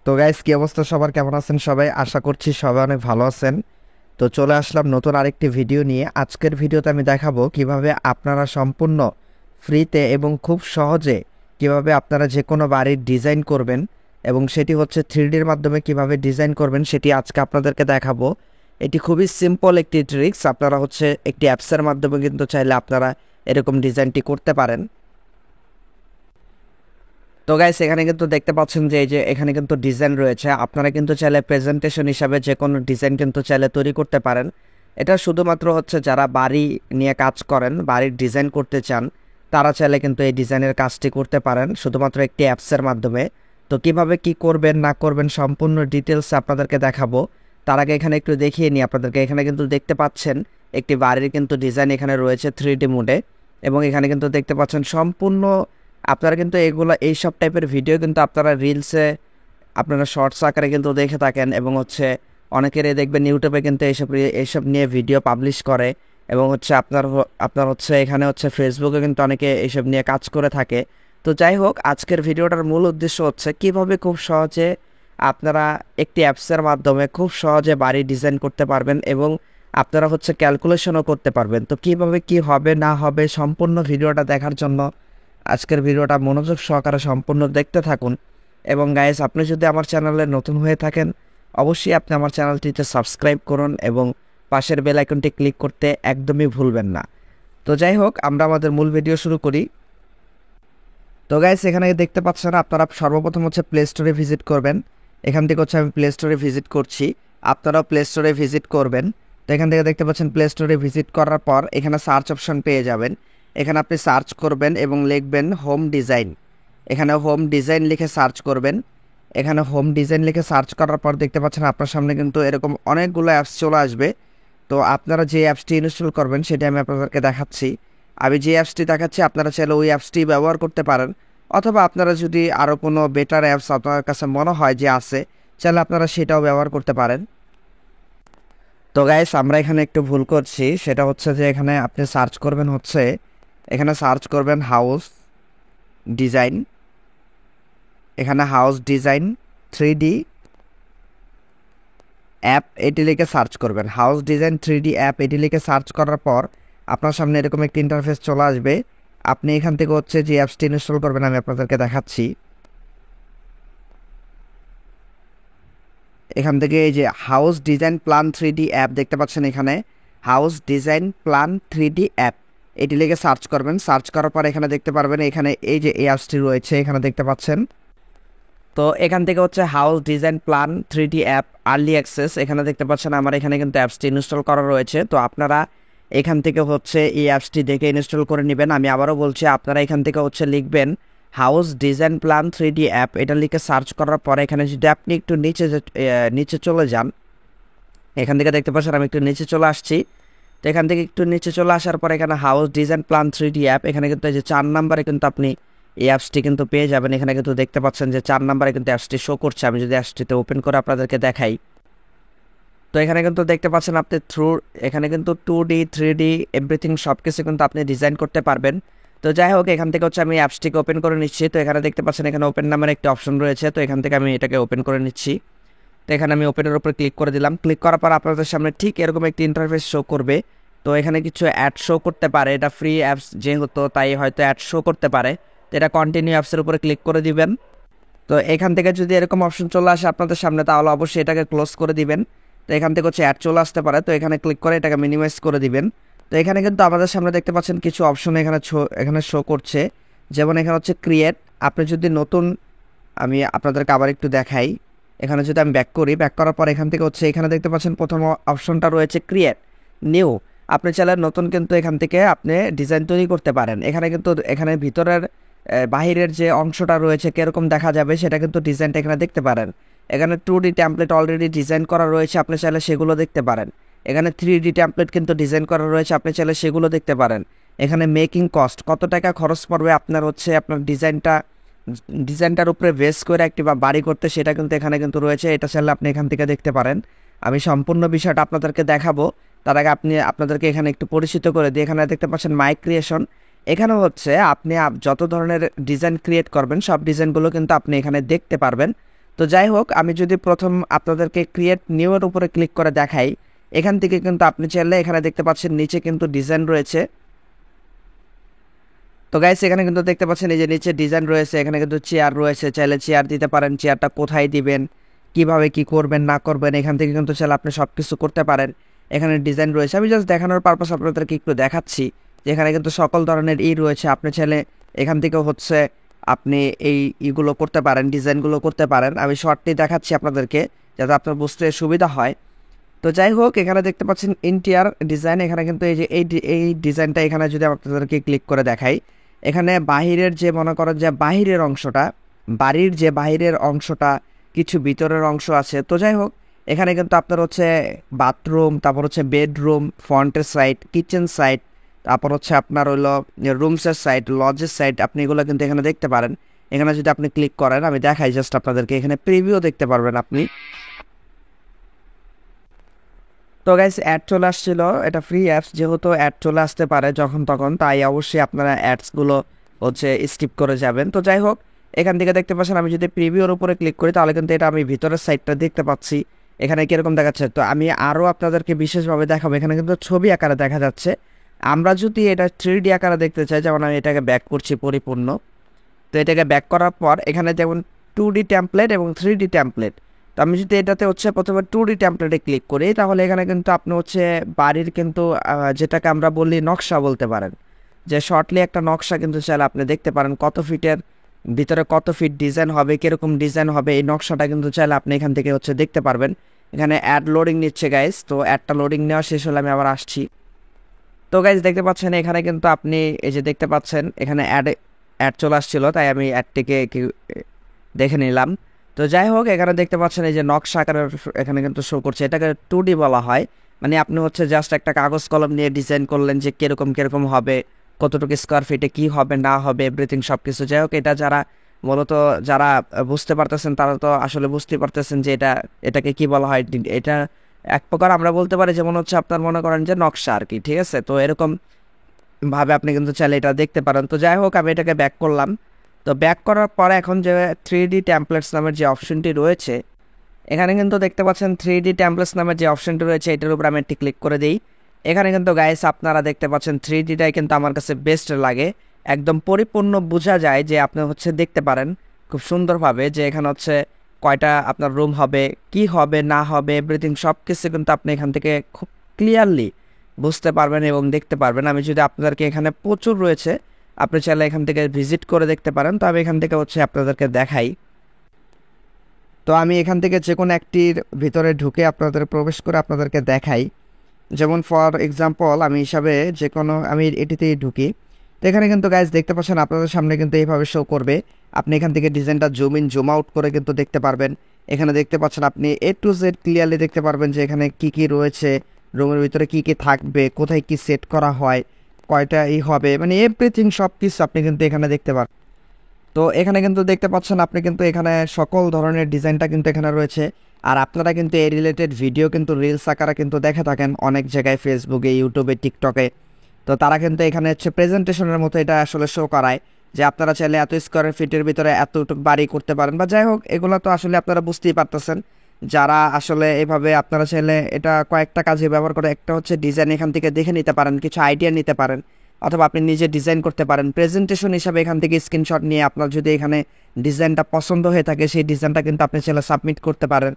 তো গাইস, কি অবস্থা সবার? কেমন আছেন সবাই? আশা করছি সবাই অনেক ভালো আছেন। তো চলে আসলাম নতুন আরেকটি ভিডিও নিয়ে। আজকের ভিডিওতে আমি দেখাবো কিভাবে আপনারা সম্পূর্ণ ফ্রিতে এবং খুব সহজে কিভাবে আপনারা যে কোনো বাড়ির ডিজাইন করবেন, এবং সেটি হচ্ছে 3Dর মাধ্যমে কিভাবে ডিজাইন করবেন সেটি আজকে আপনাদেরকে দেখাবো। এটি খুবই সিম্পল একটি ট্রিক্স। আপনারা হচ্ছে একটি অ্যাপসের মাধ্যমে কিন্তু চাইলে আপনারা এরকম ডিজাইনটি করতে পারেন। তো গাইস, এখানে কিন্তু দেখতে পাচ্ছেন যে এই যে এখানে কিন্তু ডিজাইন রয়েছে। আপনারা কিন্তু চাইলে প্রেজেন্টেশন হিসাবে যে কোনো ডিজাইন কিন্তু চাইলে তৈরি করতে পারেন। এটা শুধুমাত্র হচ্ছে যারা বাড়ি নিয়ে কাজ করেন, বাড়ির ডিজাইন করতে চান, তারা চাইলে কিন্তু এই ডিজাইনের কাজটি করতে পারেন শুধুমাত্র একটি অ্যাপসের মাধ্যমে। তো কিভাবে কি করবেন না করবেন সম্পূর্ণ ডিটেলস আপনাদেরকে দেখাবো। তার আগে এখানে একটু দেখিয়ে নিই আপনাদেরকে। এখানে কিন্তু দেখতে পাচ্ছেন একটি বাড়ির কিন্তু ডিজাইন এখানে রয়েছে 3D মোডে, এবং এখানে কিন্তু দেখতে পাচ্ছেন সম্পূর্ণ আপনারা কিন্তু এইসব টাইপের ভিডিও কিন্তু আপনারা রিলসে, আপনারা শর্টস আকারে কিন্তু দেখে থাকেন, এবং হচ্ছে অনেকেরই দেখবেন ইউটিউবে কিন্তু এইসব নিয়ে ভিডিও পাবলিশ করে, এবং হচ্ছে আপনার হচ্ছে এখানে হচ্ছে ফেসবুকে কিন্তু অনেকে এইসব নিয়ে কাজ করে থাকে। তো যাই হোক, আজকের ভিডিওটার মূল উদ্দেশ্য হচ্ছে কিভাবে খুব সহজে আপনারা একটি অ্যাপসের মাধ্যমে খুব সহজে বাড়ি ডিজাইন করতে পারবেন, এবং আপনারা হচ্ছে ক্যালকুলেশনও করতে পারবেন। তো কিভাবে কি হবে না হবে সম্পূর্ণ ভিডিওটা দেখার জন্য আজকের ভিডিওটা মনোযোগ সহকারে সম্পূর্ণ দেখতে থাকুন। এবং গাইস, আপনি যদি আমার চ্যানেলে নতুন হয়ে থাকেন, অবশ্যই আপনি আমার চ্যানেলটিতে সাবস্ক্রাইব করুন এবং পাশের বেল আইকনটি ক্লিক করতে একদমই ভুলবেন না। তো যাই হোক, আমরা আমাদের মূল ভিডিও শুরু করি। তো গাইস, এখানে দেখতে পাচ্ছেন আপনারা সর্বপ্রথম হচ্ছে প্লে স্টোরে ভিজিট করবেন। এখান থেকে হচ্ছে আমি প্লে স্টোরে ভিজিট করছি, আপনারাও প্লে স্টোরে ভিজিট করবেন। তো এখান থেকে দেখতে পাচ্ছেন প্লে স্টোরে ভিজিট করার পর এখানে সার্চ অপশন পেয়ে যাবেন। এখানে আপনি সার্চ করবেন এবং লিখবেন হোম ডিজাইন। এখানে হোম ডিজাইন লিখে সার্চ করবেন। এখানে হোম ডিজাইন লিখে সার্চ করার পর দেখতে পাচ্ছেন আপনার সামনে কিন্তু এরকম অনেকগুলো অ্যাপস চলে আসবে। তো আপনারা যে অ্যাপসটি ইনস্টল করবেন সেটা আমি আপনাদেরকে দেখাচ্ছি। আমি যে অ্যাপসটি দেখাচ্ছি আপনারা চাইলে ওই অ্যাপসটি ব্যবহার করতে পারেন, অথবা আপনারা যদি আরও কোনো বেটার অ্যাপস আপনার কাছে মনে হয় যে আছে, চাইলে আপনারা সেটাও ব্যবহার করতে পারেন। তো গাইস, আমরা এখানে একটু ভুল করছি। সেটা হচ্ছে যে এখানে আপনি সার্চ করবেন হচ্ছে, এখানে সার্চ করবেন হাউস ডিজাইন। এখানে হাউস ডিজাইন 3D অ্যাপ এটি লিখে সার্চ করবেন। হাউস ডিজাইন 3D অ্যাপ এটি লিখে সার্চ করার পর আপনার সামনে এরকম একটি ইন্টারফেস চলে আসবে। আপনি এখান থেকে হচ্ছে যে অ্যাপসটি ইনস্টল করবেন আমি আপনাদেরকে দেখাচ্ছি। এখান থেকে এই যে house design plan 3D app দেখতে পাচ্ছেন, এখানে house design plan 3D app এটি লিখে সার্চ করবেন। সার্চ করার পর এখানে দেখতে পারবেন এখানে এই যে এই অ্যাপসটি রয়েছে এখানে দেখতে পাচ্ছেন। তো এখান থেকে হচ্ছে house design plan 3D app early access, এখানে দেখতে পাচ্ছেন আমার এখানে কিন্তু অ্যাপসটি ইনস্টল করা রয়েছে। তো আপনারা এখান থেকে হচ্ছে এই অ্যাপসটি দেখে ইনস্টল করে নেবেন। আমি আবারও বলছি, আপনারা এখান থেকে হচ্ছে লিখবেন house design plan 3D app, এটা লিখে সার্চ করার পরে এখানে যদি আপনি একটু নিচে চলে যান, এখান থেকে দেখতে পাচ্ছেন আমি একটু নিচে চলে আসছি। তো এখান থেকে একটু নিচে চলে আসার পরে এখানে house design plan 3D app, এখানে কিন্তু এই যে 4 নম্বরে কিন্তু আপনি এই অ্যাপসটি কিন্তু পেয়ে যাবেন। এখানে কিন্তু দেখতে পাচ্ছেন যে 4 নম্বরে কিন্তু অ্যাপসটি শো করছে। আমি যদি অ্যাপসটিতে ওপেন করে আপনাদেরকে দেখাই, তো এখানে কিন্তু দেখতে পাচ্ছেন আপনি এখানে কিন্তু 2D 3D এভরিথিং সব কিছু কিন্তু আপনি ডিজাইন করতে পারবেন। তো যাই হোক, এখান থেকে হচ্ছে আমি অ্যাপসটিকে ওপেন করে নিচ্ছি। তো এখানে দেখতে পাচ্ছেন এখানে ওপেন নামের একটি অপশন রয়েছে। তো এখান থেকে আমি এটাকে ওপেন করে নিচ্ছি। তো এখানে আমি ওপেনের উপরে ক্লিক করে দিলাম। ক্লিক করার পর আপনাদের সামনে ঠিক এরকম একটি ইন্টারফেস শো করবে। তো এখানে কিছু অ্যাড শো করতে পারে, এটা ফ্রি অ্যাপস যেহেতু তাই হয়তো অ্যাড শো করতে পারে। তো এটা কন্টিনিউ অ্যাপসের উপরে ক্লিক করে দিবেন। তো এখান থেকে যদি এরকম অপশন চলে আসে আপনাদের সামনে, তাহলে অবশ্যই এটাকে ক্লোজ করে দিবেন। তো এখান থেকে হচ্ছে অ্যাড চলে আসতে পারে, তো এখানে ক্লিক করে এটাকে মিনিমাইজ করে দিবেন। তো এখানে কিন্তু আমাদের সামনে দেখতে পাচ্ছেন কিছু অপশন এখানে শো করছে, যেমন এখানে হচ্ছে ক্রিয়েট। আপনি যদি নতুন, আমি আপনাদেরকে আবার একটু দেখাই। এখানে যদি আমি ব্যাক করার পর এখান থেকে হচ্ছে এখানে দেখতে পাচ্ছেন প্রথম অপশনটা রয়েছে ক্রিয়েট নিউ। আপনি চাইলে নতুন কিন্তু এখান থেকে আপনি ডিজাইন তৈরি করতে পারেন। এখানে কিন্তু এখানে ভিতরের বাহিরের যে অংশটা রয়েছে কীরকম দেখা যাবে সেটা কিন্তু ডিজাইনটা এখানে দেখতে পারেন। এখানে 2D টেমপ্লেট অলরেডি ডিজাইন করা রয়েছে, আপনি চাইলে সেগুলো দেখতে পারেন। এখানে 3D টেমপ্লেট কিন্তু ডিজাইন করা রয়েছে, আপনি চাইলে সেগুলো দেখতে পারেন। এখানে মেকিং কস্ট, কত টাকা খরচ পড়বে আপনার হচ্ছে আপনার ডিজাইনটার উপরে বেস করে একটি বাড়ি করতে, সেটা কিন্তু এখানে কিন্তু রয়েছে। এটা চাইলে আপনি এখান থেকে দেখতে পারেন। আমি সম্পূর্ণ বিষয়টা আপনাদেরকে দেখাবো, তার আগে আপনাদেরকে এখানে একটু পরিচিত করে দিই। এখানে দেখতে পাচ্ছেন মাই ক্রিয়েশন, এখানে হচ্ছে আপনি যত ধরনের ডিজাইন ক্রিয়েট করবেন সব ডিজাইনগুলো কিন্তু আপনি এখানে দেখতে পারবেন। তো যাই হোক, আমি যদি প্রথম আপনাদেরকে ক্রিয়েট নিউ এর উপরে ক্লিক করে দেখাই, এখান থেকে কিন্তু আপনি চাইলে এখানে দেখতে পাচ্ছেন নিচে কিন্তু ডিজাইন রয়েছে। তো গাইস এখানে কিন্তু দেখতে পাচ্ছেন এই যে নিচে ডিজাইন রয়েছে, এখানে কিন্তু চেয়ার রয়েছে, চাইলে চেয়ার দিতে পারেন, চেয়ারটা কোথায় দিবেন, কিভাবে কি করবেন না করবেন, এখান থেকে কিন্তু চাইলে আপনি সব কিছু করতে পারেন। এখানে ডিজাইন রয়েছে, আমি জাস্ট দেখানোর পারপাস আপনাদেরকে একটু দেখাচ্ছি যে এখানে কিন্তু সকল ধরনের রয়েছে। আপনি চাইলে এখান থেকেও হচ্ছে আপনি এই ইগুলো করতে পারেন, ডিজাইনগুলো করতে পারেন। আমি শর্টলি দেখাচ্ছি আপনাদেরকে যাতে আপনার বুঝতে সুবিধা হয়। তো যাই হোক, এখানে দেখতে পাচ্ছেন ইন্টিরিয়ার ডিজাইন, এখানে কিন্তু এই যে এই ডিজাইনটা এখানে যদি আপনাদেরকে ক্লিক করে দেখাই, এখানে বাহিরের যে মনে করেন যে বাহিরের অংশটা, বাড়ির যে বাহিরের অংশটা, কিছু ভিতরের অংশ আছে। তো যাই হোক, এখানে কিন্তু আপনার হচ্ছে বাথরুম, তারপর হচ্ছে বেডরুম, ফ্রন্টের সাইড, কিচেন সাইড, তারপর হচ্ছে আপনার হলো রুমসের সাইড, লজের সাইড, আপনি এগুলো কিন্তু এখানে দেখতে পারেন। এখানে যদি আপনি ক্লিক করেন, আমি দেখাই জাস্ট আপনাদেরকে, এখানে প্রিভিউ দেখতে পারবেন আপনি। তো গাইস অ্যাড চলে আসছিল, এটা ফ্রি অ্যাপস, যেহেতু অ্যাড চলে আসতে পারে যখন তখন, তাই অবশ্যই আপনারা অ্যাডসগুলো হচ্ছে স্কিপ করে যাবেন। তো যাই হোক, এখান থেকে দেখতে পাচ্ছেন আমি যদি প্রিভিউর উপরে ক্লিক করি তাহলে কিন্তু এটা আমি ভিতরের সাইডটা দেখতে পাচ্ছি, এখানে কীরকম দেখাচ্ছে। তো আমি আরও আপনাদেরকে বিশেষভাবে দেখাবো, এখানে কিন্তু ছবি আকারে দেখা যাচ্ছে। আমরা যদি এটা 3D আকারে দেখতে চাই, যেমন আমি এটাকে ব্যাক করছি পরিপূর্ণ, তো এটাকে ব্যাক করার পর এখানে যেমন 2D টেমপ্লেট এবং 3D টেমপ্লেট। তো আমি যদি এটাতে হচ্ছে প্রথমে 2D টেমপ্লেটে ক্লিক করি, তাহলে এখানে কিন্তু আপনি হচ্ছে বাড়ির কিন্তু যেটাকে আমরা বলি নকশা বলতে পারেন, যে শর্টলি একটা নকশা কিন্তু চাইলে আপনি দেখতে পারেন, কত ফিটের ভিতরে কত ফিট ডিজাইন হবে, কীরকম ডিজাইন হবে, এই নকশাটা কিন্তু চাইলে আপনি এখান থেকে হচ্ছে দেখতে পারবেন। এখানে অ্যাড লোডিং নিচ্ছে গাইজ, তো অ্যাডটা লোডিং নেওয়া শেষ হলে আমি আবার আসছি। তো গাইজ দেখতে পাচ্ছেন এখানে কিন্তু আপনি এই যে দেখতে পাচ্ছেন এখানে অ্যাড চলে আসছিল, তাই আমি অ্যাডটিকে দেখে নিলাম। তো যাই হোক, এখানে দেখতে পাচ্ছেন এই যে নকশা আকারের এখানে কিন্তু শো করছে, এটাকে 2D বলা হয়। মানে আপনি হচ্ছে জাস্ট একটা কাগজ কলম নিয়ে ডিজাইন করলেন যে কীরকম হবে, কতটুকু স্কোয়ার ফিটে কী হবে না হবে, এভরিথিং সব কিছু। যাই হোক, এটা যারা বুঝতে পারতেছেন তারা তো আসলে বুঝতে পারতেছেন যে এটাকে কি বলা হয়। এটা এক প্রকার আমরা বলতে পারি যেমন হচ্ছে আপনার মনে করেন যে নকশা আর কি, ঠিক আছে। তো এরকম ভাবে আপনি কিন্তু চাইলে এটা দেখতে পারেন। তো যাই হোক, আমি এটাকে ব্যাক করলাম। তো ব্যাক করার পরে এখন যে 3D টেমপ্লেটস নামের যে অপশনটি রয়েছে, এখানে কিন্তু দেখতে পাচ্ছেন 3D টেমপ্লেটস নামের যে অপশনটি রয়েছে, এটার উপর আমি একটি ক্লিক করে দিই। এখানে কিন্তু গাইস আপনারা দেখতে পাচ্ছেন 3Dটাই কিন্তু আমার কাছে বেস্ট লাগে, একদম পরিপূর্ণ বোঝা যায় যে আপনি হচ্ছে দেখতে পারেন খুব সুন্দরভাবে যে এখানে হচ্ছে কয়টা আপনার রুম হবে, কি হবে না হবে, এভরিথিং সব কিছু কিন্তু আপনি এখান থেকে খুব ক্লিয়ারলি বুঝতে পারবেন এবং দেখতে পারবেন। আমি যদি আপনাদেরকে এখানে প্রচুর রয়েছে, আপনি চাইলে এখান থেকে ভিজিট করে দেখতে পারেন। তো আমি এখান থেকে হচ্ছে আপনাদেরকে দেখাই। তো আমি এখান থেকে যে কোনো একটির ভিতরে ঢুকে আপনাদের প্রবেশ করে আপনাদেরকে দেখাই। যেমন ফর এক্সাম্পল আমি আমি এটিতেই ঢুকি। তো এখানে কিন্তু গাইজ দেখতে পাচ্ছেন আপনাদের সামনে কিন্তু এইভাবে শো করবে। আপনি এখান থেকে ডিজাইনটা জুম ইন জুম আউট করে কিন্তু দেখতে পারবেন। এখানে দেখতে পাচ্ছেন আপনি A to Z ক্লিয়ারলি দেখতে পারবেন যে এখানে কি রয়েছে, রুমের ভিতরে কি থাকবে, কোথায় কি সেট করা হয়, কয়টা হবে, মানে এভরিথিং সব কিছু আপনি কিন্তু এখানে দেখতে পারবেন। তো এখানে কিন্তু দেখতে পাচ্ছেন আপনি কিন্তু এখানে সকল ধরনের ডিজাইনটা কিন্তু এখানে রয়েছে। আর আপনারা কিন্তু এই রিলেটেড ভিডিও কিন্তু রিলস আকারে কিন্তু দেখে থাকেন অনেক জায়গায়, ফেসবুকে, ইউটিউবে, টিকটকে। তো তারা কিন্তু এখানে হচ্ছে প্রেজেন্টেশনের মতো এটা আসলে শো করায় যে আপনারা চাইলে এত স্কোয়ার ফিটের ভিতরে এতটুকু বাড়ি করতে পারেন, বা যাই হোক, এগুলো তো আসলে আপনারা বুঝতেই পারতেছেন যারা আসলে এভাবে আপনারা চাইলে এটা কয়েকটা কাজে ব্যবহার করে। একটা হচ্ছে ডিজাইন এখান থেকে দেখে নিতে পারেন, কিছু আইডিয়া নিতে পারেন, অথবা আপনি নিজে ডিজাইন করতে পারেন। প্রেজেন্টেশন হিসাবে এখান থেকে স্ক্রিনশট নিয়ে আপনার যদি এখানে ডিজাইনটা পছন্দ হয়ে থাকে, সেই ডিজাইনটা কিন্তু আপনি চাইলে সাবমিট করতে পারেন।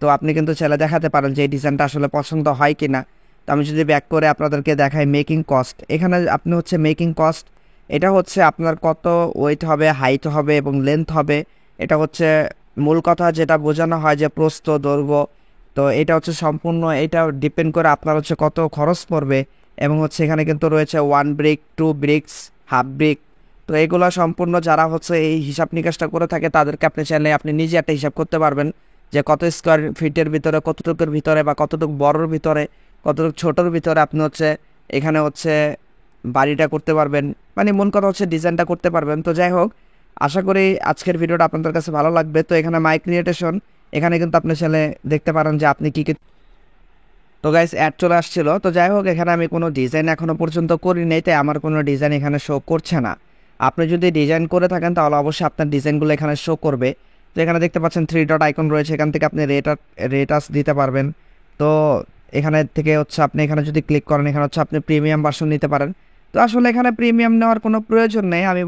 তো আপনি কিন্তু চাইলে দেখাতে পারেন যে এই ডিজাইনটা আসলে পছন্দ হয় কি না। তো আমি যদি ব্যাক করে আপনাদেরকে দেখাই মেকিং কস্ট, এখানে আপনি হচ্ছে মেকিং কস্ট, এটা হচ্ছে আপনার কত ওয়েট হবে, হাইট হবে এবং লেন্থ হবে। এটা হচ্ছে মূল কথা যেটা বোঝানো হয় যে প্রস্থ, দৈর্ঘ্য। তো এটা হচ্ছে সম্পূর্ণ, এটা ডিপেন্ড করে আপনার হচ্ছে কত খরচ পড়বে। এবং হচ্ছে এখানে কিন্তু রয়েছে 1 ব্রিক, 2 ব্রিক্স, হাফ ব্রিক। তো এগুলো সম্পূর্ণ যারা হচ্ছে এই হিসাব নিকাশটা করে থাকে তাদেরকে আপনি চাইলে আপনি নিজে একটা হিসাব করতে পারবেন যে কত স্কোয়ার ফিটের ভিতরে, কতটুকুর ভিতরে, বা কতটুকু বড়োর ভিতরে, কতটুকু ছোটোর ভিতরে আপনি হচ্ছে এখানে হচ্ছে বাড়িটা করতে পারবেন, মানে মন কথা হচ্ছে ডিজাইনটা করতে পারবেন। তো যাই হোক, আশা করি আজকের ভিডিওটা আপনাদের কাছে ভালো লাগবে। তো এখানে মাই ক্রিয়েটেশন, এখানে কিন্তু আপনি চাইলে দেখতে পারেন যে আপনি কী। তো গাইস অ্যাড চলে আসছিল। তো যাই হোক, এখানে আমি কোনো ডিজাইন এখনও পর্যন্ত করি নাই, তাই আমার কোনো ডিজাইন এখানে শো করছে না। আপনি যদি ডিজাইন করে থাকেন তাহলে অবশ্যই আপনার ডিজাইনগুলো এখানে শো করবে। তো এখানে দেখতে পাচ্ছেন 3 ডট আইকন রয়েছে, এখান থেকে আপনি রেটাস দিতে পারবেন। তো এখানে থেকে হচ্ছে আপনি এখানে যদি ক্লিক করেন, এখানে হচ্ছে আপনি প্রিমিয়াম ভার্সন নিতে পারেন। তো আসলে এখানে প্রিমিয়াম নেওয়ার কোনো প্রয়োজন নেই, আমি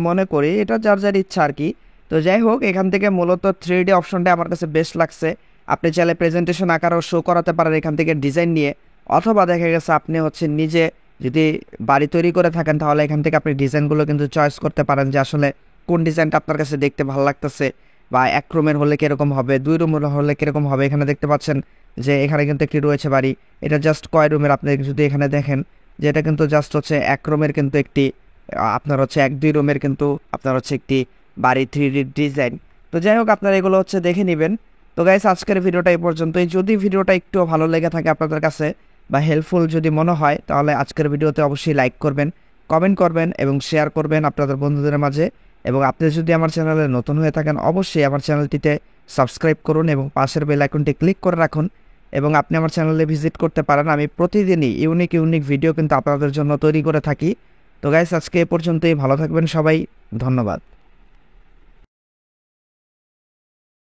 মনে করি এটা যার যার ইচ্ছা আর কি। তো যাই হোক, এখান থেকে মূলত 3D অপশনটা আমার কাছে বেস্ট লাগছে। আপনি চাইলে প্রেজেন্টেশন আকারেও শো করাতে পারেন এখান থেকে ডিজাইন নিয়ে, অথবা দেখা গেছে আপনি হচ্ছে নিজে যদি বাড়ি তৈরি করে থাকেন তাহলে এখান থেকে আপনি ডিজাইনগুলো কিন্তু চয়েস করতে পারেন যে আসলে কোন ডিজাইনটা আপনার কাছে দেখতে ভালো লাগতেছে, বা 1 রুমের হলে কীরকম হবে, 2 রুমের হলে কীরকম হবে। এখানে দেখতে পাচ্ছেন যে এখানে কিন্তু একটি রয়েছে বাড়ি, এটা জাস্ট কয় রুমের আপনি যদি এখানে দেখেন যে এটা কিন্তু জাস্ট হচ্ছে 1 রুমের কিন্তু একটি আপনার হচ্ছে 1-2 রুমের কিন্তু আপনার হচ্ছে একটি বাড়ি 3D ডিজাইন। তো যাই হোক, আপনারা এগুলো হচ্ছে দেখে নেবেন। তো গাইস, আজকের ভিডিওটা এই পর্যন্তই। যদি ভিডিওটা একটু ভালো লেগে থাকে আপনাদের কাছে বা হেল্পফুল যদি মনে হয়, তাহলে আজকের ভিডিওতে অবশ্যই লাইক করবেন, কমেন্ট করবেন এবং শেয়ার করবেন আপনাদের বন্ধুদের মাঝে। এবং আপনি যদি আমার চ্যানেলে নতুন হয়ে থাকেন, অবশ্যই আমার চ্যানেলটিতে সাবস্ক্রাইব করুন এবং পাশের বেল আইকনটি ক্লিক করে রাখুন। এবং আপনি আমার চ্যানেলে ভিজিট করতে পারেন, আমি প্রতিদিনই ইউনিক ভিডিও কিন্তু আপনাদের জন্য তৈরি করে থাকি। তো গাইস, আজকে এ পর্যন্তই। ভালো থাকবেন সবাই, ধন্যবাদ।